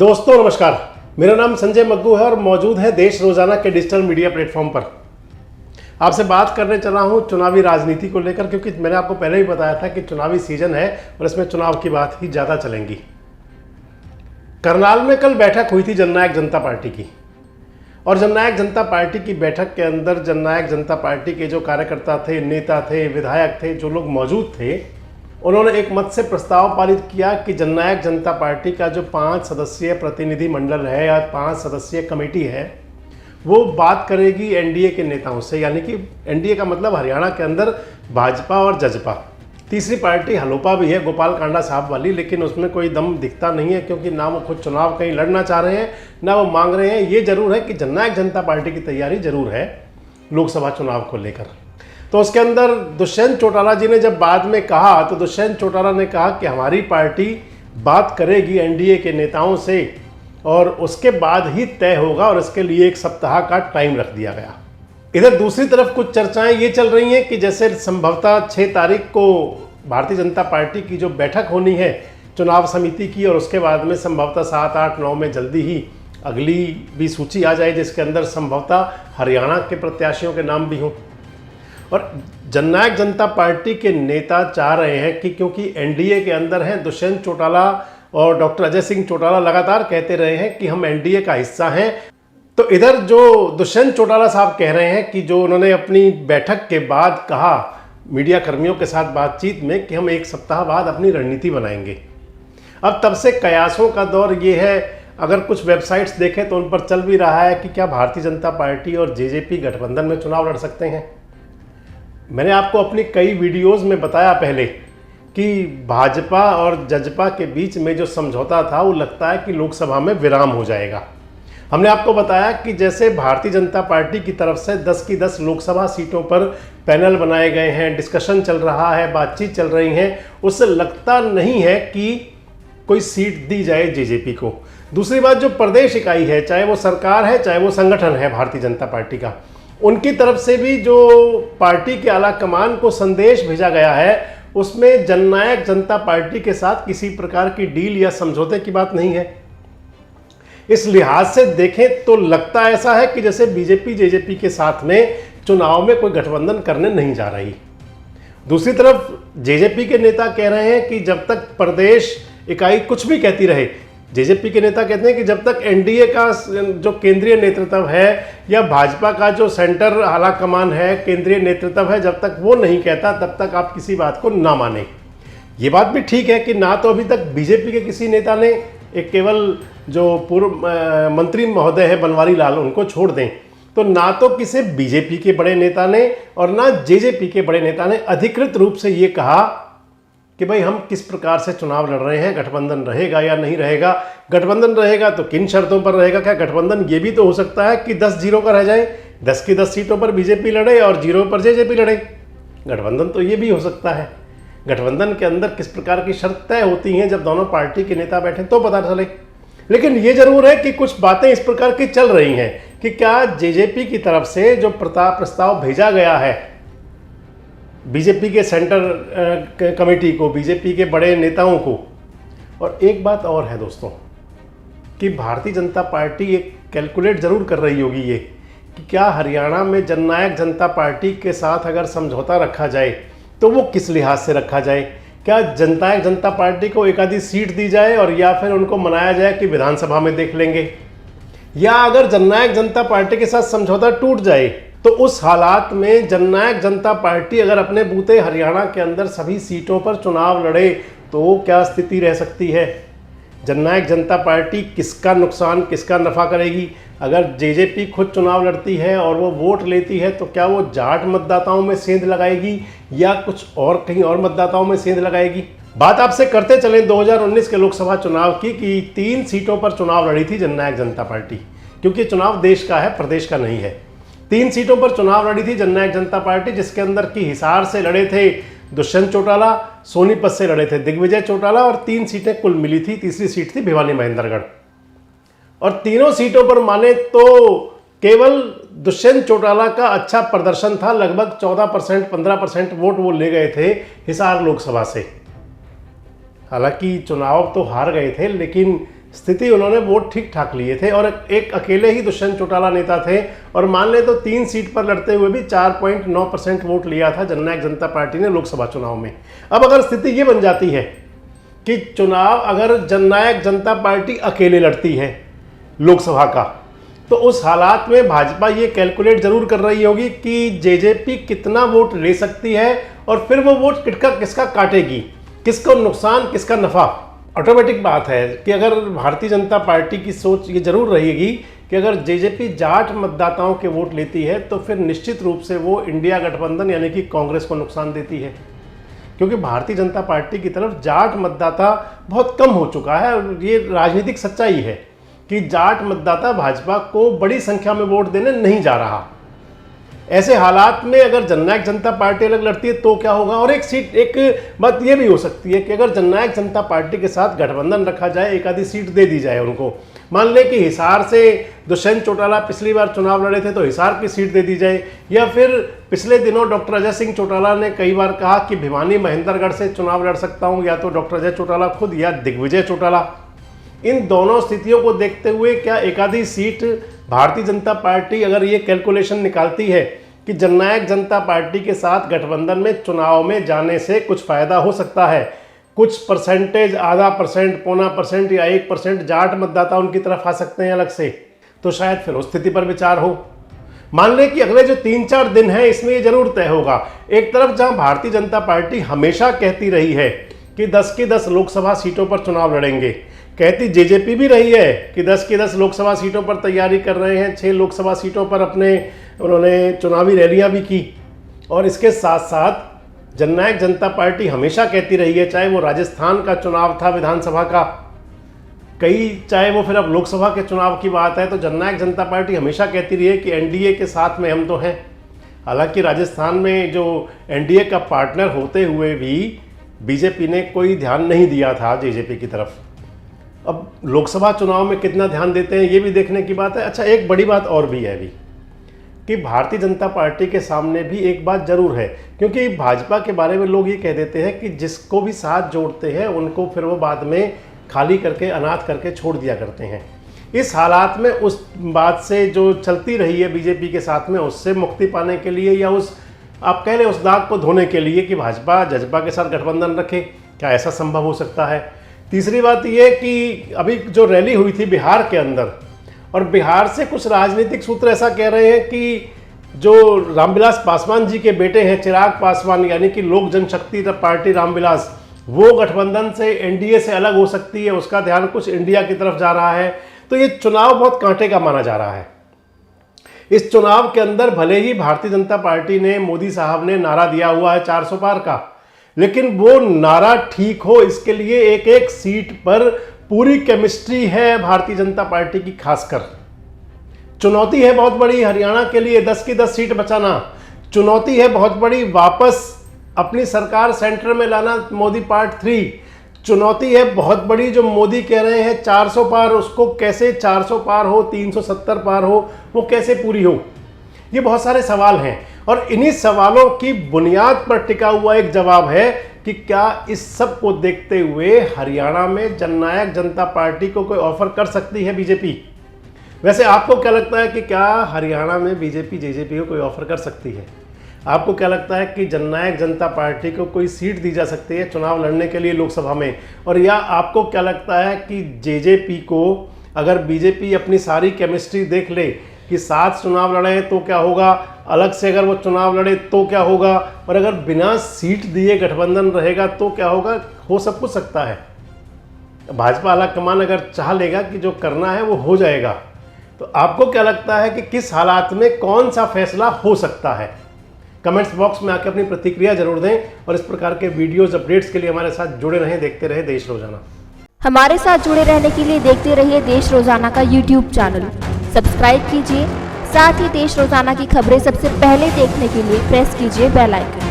दोस्तों नमस्कार, मेरा नाम संजय मग्गू है और मौजूद है देश रोजाना के डिजिटल मीडिया प्लेटफॉर्म पर। आपसे बात करने चला हूं चुनावी राजनीति को लेकर, क्योंकि मैंने आपको पहले ही बताया था कि चुनावी सीजन है और इसमें चुनाव की बात ही ज़्यादा चलेंगी। करनाल में कल बैठक हुई थी जननायक जनता पार्टी की, और जननायक जनता पार्टी की बैठक के अंदर जननायक जनता पार्टी के जो कार्यकर्ता थे, नेता थे, विधायक थे, जो लोग मौजूद थे, उन्होंने एक मत से प्रस्ताव पारित किया कि जननायक जनता पार्टी का जो 5 सदस्यीय प्रतिनिधि मंडल है या 5 सदस्यीय कमेटी है, वो बात करेगी एनडीए के नेताओं से। यानी कि एनडीए का मतलब हरियाणा के अंदर भाजपा और जजपा, तीसरी पार्टी हलोपा भी है, गोपाल कांडा साहब वाली, लेकिन उसमें कोई दम दिखता नहीं है, क्योंकि ना वो खुद चुनाव कहीं लड़ना चाह रहे हैं, ना वो मांग रहे हैं। ये जरूर है कि जननायक जनता पार्टी की तैयारी जरूर है लोकसभा चुनाव को लेकर। तो उसके अंदर दुष्यंत चौटाला जी ने जब बाद में कहा, तो दुष्यंत चौटाला ने कहा कि हमारी पार्टी बात करेगी एनडीए के नेताओं से और उसके बाद ही तय होगा, और इसके लिए 1 सप्ताह का टाइम रख दिया गया। इधर दूसरी तरफ कुछ चर्चाएं ये चल रही हैं कि जैसे संभवतः 6 तारीख को भारतीय जनता पार्टी की जो बैठक होनी है चुनाव समिति की, और उसके बाद में संभवतः 7, 8, 9 में जल्दी ही अगली भी सूची आ जाए, जिसके अंदर संभवतः हरियाणा के प्रत्याशियों के नाम भी हों। और जननायक जनता पार्टी के नेता चाह रहे हैं कि क्योंकि एनडीए के अंदर हैं, दुष्यंत चौटाला और डॉक्टर अजय सिंह चौटाला लगातार कहते रहे हैं कि हम एनडीए का हिस्सा हैं। तो इधर जो दुष्यंत चौटाला साहब कह रहे हैं कि जो उन्होंने अपनी बैठक के बाद कहा मीडिया कर्मियों के साथ बातचीत में कि हम 1 सप्ताह बाद अपनी रणनीति बनाएंगे। अब तब से कयासों का दौर ये है, अगर कुछ वेबसाइट्स देखें तो उन पर चल भी रहा है कि क्या भारतीय जनता पार्टी और जेजेपी गठबंधन में चुनाव लड़ सकते हैं। मैंने आपको अपनी कई वीडियोस में बताया पहले कि भाजपा और जजपा के बीच में जो समझौता था वो लगता है कि लोकसभा में विराम हो जाएगा। हमने आपको बताया कि जैसे भारतीय जनता पार्टी की तरफ से 10 की 10 लोकसभा सीटों पर पैनल बनाए गए हैं, डिस्कशन चल रहा है, बातचीत चल रही है, उससे लगता नहीं है कि कोई सीट दी जाए जेजेपी को। दूसरी बात, जो प्रदेश इकाई है, चाहे वो सरकार है चाहे वो संगठन है भारतीय जनता पार्टी का, उनकी तरफ से भी जो पार्टी के आला कमान को संदेश भेजा गया है, उसमें जननायक जनता पार्टी के साथ किसी प्रकार की डील या समझौते की बात नहीं है। इस लिहाज से देखें तो लगता ऐसा है कि जैसे बीजेपी जेजेपी के साथ में चुनाव में कोई गठबंधन करने नहीं जा रही। दूसरी तरफ जेजेपी के नेता कह रहे हैं कि जब तक प्रदेश इकाई कुछ भी कहती रहे, जेजेपी के नेता कहते हैं कि जब तक एनडीए का जो केंद्रीय नेतृत्व है या भाजपा का जो सेंटर आला कमान है, केंद्रीय नेतृत्व है, जब तक वो नहीं कहता तब तक आप किसी बात को ना माने। ये बात भी ठीक है कि ना तो अभी तक बीजेपी के किसी नेता ने, एक केवल जो पूर्व मंत्री महोदय है बनवारी लाल, उनको छोड़ दें, तो ना तो किसी बीजेपी के बड़े नेता ने और ना जेजेपी के बड़े नेता ने अधिकृत रूप से ये कहा कि भाई हम किस प्रकार से चुनाव लड़ रहे हैं, गठबंधन रहेगा या नहीं रहेगा। गठबंधन रहेगा तो किन शर्तों पर रहेगा। क्या गठबंधन ये भी तो हो सकता है कि 10-0 का रह जाए, 10 की 10 सीटों पर बीजेपी लड़े और 0 पर जेजेपी लड़े। गठबंधन तो ये भी हो सकता है। गठबंधन के अंदर किस प्रकार की शर्त तय होती हैं, जब दोनों पार्टी के नेता बैठे तो पता चले। लेकिन ये जरूर है कि कुछ बातें इस प्रकार की चल रही हैं कि क्या जेजेपी की तरफ से जो प्रस्ताव भेजा गया है बीजेपी के सेंटर कमेटी को, बीजेपी के बड़े नेताओं को। और एक बात और है दोस्तों कि भारतीय जनता पार्टी एक कैलकुलेट जरूर कर रही होगी ये कि क्या हरियाणा में जननायक जनता पार्टी के साथ अगर समझौता रखा जाए तो वो किस लिहाज से रखा जाए। क्या जननायक जनता पार्टी को एक आधी सीट दी जाए और या फिर उनको मनाया जाए कि विधानसभा में देख लेंगे, या अगर जननायक जनता पार्टी के साथ समझौता टूट जाए तो उस हालात में जननायक जनता पार्टी अगर अपने बूते हरियाणा के अंदर सभी सीटों पर चुनाव लड़े तो क्या स्थिति रह सकती है। जननायक जनता पार्टी किसका नुकसान किसका नफ़ा करेगी। अगर जेजेपी खुद चुनाव लड़ती है और वो वोट लेती है तो क्या वो जाट मतदाताओं में सेंध लगाएगी या कुछ और कहीं और मतदाताओं में सेंध लगाएगी। बात आपसे करते चलें 2019 के लोकसभा चुनाव की कि 3 सीटों पर चुनाव लड़ी थी जननायक जनता पार्टी, क्योंकि चुनाव देश का है, प्रदेश का नहीं है। 3 सीटों पर चुनाव लड़ी थी जननायक जनता पार्टी, जिसके अंदर की हिसार से लड़े थे दुष्यंत चौटाला, सोनीपत से लड़े थे दिग्विजय चौटाला, और 3 सीटें कुल मिली थी। तीसरी सीट थी भिवानी महेंद्रगढ़। और तीनों सीटों पर माने तो केवल दुष्यंत चौटाला का अच्छा प्रदर्शन था, लगभग 14% 15% वोट वो ले गए थे हिसार लोकसभा से। हालांकि चुनाव तो हार गए थे, लेकिन स्थिति उन्होंने वोट ठीक ठाक लिए थे और एक अकेले ही दुष्यंत चौटाला नेता थे और मान ले तो 3 सीट पर लड़ते हुए भी 4.9% वोट लिया था जननायक जनता पार्टी ने लोकसभा चुनाव में। अब अगर स्थिति ये बन जाती है कि चुनाव अगर जननायक जनता पार्टी अकेले लड़ती है लोकसभा का, तो उस हालात में भाजपा ये कैलकुलेट जरूर कर रही होगी कि जेजेपी कितना वोट ले सकती है और फिर वो वोट किसका काटेगी, किसको नुकसान किसका नफा। ऑटोमेटिक बात है कि अगर भारतीय जनता पार्टी की सोच ये जरूर रहेगी कि अगर जेजेपी जाट मतदाताओं के वोट लेती है तो फिर निश्चित रूप से वो इंडिया गठबंधन यानी कि कांग्रेस को नुकसान देती है, क्योंकि भारतीय जनता पार्टी की तरफ जाट मतदाता बहुत कम हो चुका है और ये राजनीतिक सच्चाई है कि जाट मतदाता भाजपा को बड़ी संख्या में वोट देने नहीं जा रहा। ऐसे हालात में अगर जननायक जनता पार्टी अलग लड़ती है तो क्या होगा। और एक बात यह भी हो सकती है कि अगर जननायक जनता पार्टी के साथ गठबंधन रखा जाए, एक आधी सीट दे दी जाए उनको, मान लें कि हिसार से दुष्यंत चौटाला पिछली बार चुनाव लड़े थे तो हिसार की सीट दे दी जाए, या फिर पिछले दिनों डॉक्टर अजय सिंह चौटाला ने कई बार कहा कि भिवानी महेंद्रगढ़ से चुनाव लड़ सकता हूं, या तो डॉक्टर अजय चौटाला खुद या दिग्विजय चौटाला। इन दोनों स्थितियों को देखते हुए क्या एक आधी सीट भारतीय जनता पार्टी अगर ये कैलकुलेशन निकालती है कि जननायक जनता पार्टी के साथ गठबंधन में चुनाव में जाने से कुछ फायदा हो सकता है, कुछ परसेंटेज, आधा परसेंट, पौना परसेंट या 1% जाट मतदाता उनकी तरफ आ सकते हैं अलग से, तो शायद फिर उस स्थिति पर विचार हो। मान लें कि अगले जो 3-4 दिन है इसमें ये जरूर तय होगा। एक तरफ जहां भारतीय जनता पार्टी हमेशा कहती रही है कि 10 की 10 लोकसभा सीटों पर चुनाव लड़ेंगे, कहती जेजेपी भी रही है कि 10 की 10 लोकसभा सीटों पर तैयारी कर रहे हैं, 6 लोकसभा सीटों पर उन्होंने चुनावी रैलियां भी की, और इसके साथ साथ जननायक जनता पार्टी हमेशा कहती रही है, चाहे वो राजस्थान का चुनाव था विधानसभा का, चाहे वो फिर अब लोकसभा के चुनाव की बात है, तो जननायक जनता पार्टी हमेशा कहती रही है कि एनडीए के साथ में हम तो हैं। हालांकि राजस्थान में जो एनडीए का पार्टनर होते हुए भी बीजेपी ने कोई ध्यान नहीं दिया था जेजेपी की तरफ। अब लोकसभा चुनाव में कितना ध्यान देते हैं ये भी देखने की बात है। अच्छा, एक बड़ी बात और भी है अभी कि भारतीय जनता पार्टी के सामने भी एक बात जरूर है, क्योंकि भाजपा के बारे में लोग ये कह देते हैं कि जिसको भी साथ जोड़ते हैं उनको फिर वो बाद में खाली करके, अनाथ करके छोड़ दिया करते हैं। इस हालात में उस बात से जो चलती रही है बीजेपी के साथ में, उससे मुक्ति पाने के लिए या उस आप कह लें उस दाग को धोने के लिए कि भाजपा जजपा के साथ गठबंधन रखे, क्या ऐसा संभव हो सकता है। तीसरी बात यह कि अभी जो रैली हुई थी बिहार के अंदर, और बिहार से कुछ राजनीतिक सूत्र ऐसा कह रहे हैं कि जो रामविलास पासवान जी के बेटे हैं चिराग पासवान, यानी कि लोक जनशक्ति पार्टी रामविलास, वो गठबंधन से एनडीए से अलग हो सकती है, उसका ध्यान कुछ इंडिया की तरफ जा रहा है। तो ये चुनाव बहुत कांटे का माना जा रहा है। इस चुनाव के अंदर भले ही भारतीय जनता पार्टी ने, मोदी साहब ने नारा दिया हुआ है 400 पार का, लेकिन वो नारा ठीक हो इसके लिए एक एक सीट पर पूरी केमिस्ट्री है भारतीय जनता पार्टी की। खासकर चुनौती है बहुत बड़ी हरियाणा के लिए 10 की 10 सीट बचाना, चुनौती है बहुत बड़ी वापस अपनी सरकार सेंटर में लाना मोदी पार्ट 3, चुनौती है बहुत बड़ी जो मोदी कह रहे हैं 400 पार, उसको कैसे 400 पार हो, 370 पार हो, वो कैसे पूरी हो। ये बहुत सारे सवाल हैं और इन्हीं सवालों की बुनियाद पर टिका हुआ एक जवाब है कि क्या इस सब को देखते हुए हरियाणा में जननायक जनता पार्टी को कोई ऑफर कर सकती है बीजेपी। वैसे आपको क्या लगता है कि क्या हरियाणा में बीजेपी जेजेपी को कोई ऑफर कर सकती है? आपको क्या लगता है कि जननायक जनता पार्टी को कोई सीट दी जा सकती है चुनाव लड़ने के लिए लोकसभा में? और या आपको क्या लगता है कि जेजेपी को अगर बीजेपी अपनी सारी केमिस्ट्री देख ले कि साथ चुनाव लड़े तो क्या होगा, अलग से अगर वो चुनाव लड़े तो क्या होगा, और अगर बिना सीट दिए गठबंधन रहेगा तो क्या होगा, हो सब कुछ सकता है। भाजपा आला कमान अगर चाह लेगा कि जो करना है वो हो जाएगा। तो आपको क्या लगता है कि किस हालात में कौन सा फैसला हो सकता है? कमेंट्स बॉक्स में आकर अपनी प्रतिक्रिया जरूर दें और इस प्रकार के वीडियोस अपडेट्स के लिए हमारे साथ जुड़े रहें, देखते रहें देश रोजाना। हमारे साथ जुड़े रहने के लिए देखते रहिए देश रोजाना का यूट्यूब चैनल सब्सक्राइब कीजिए। साथ ही देश रोजाना की खबरें सबसे पहले देखने के लिए प्रेस कीजिए बेल आइकन।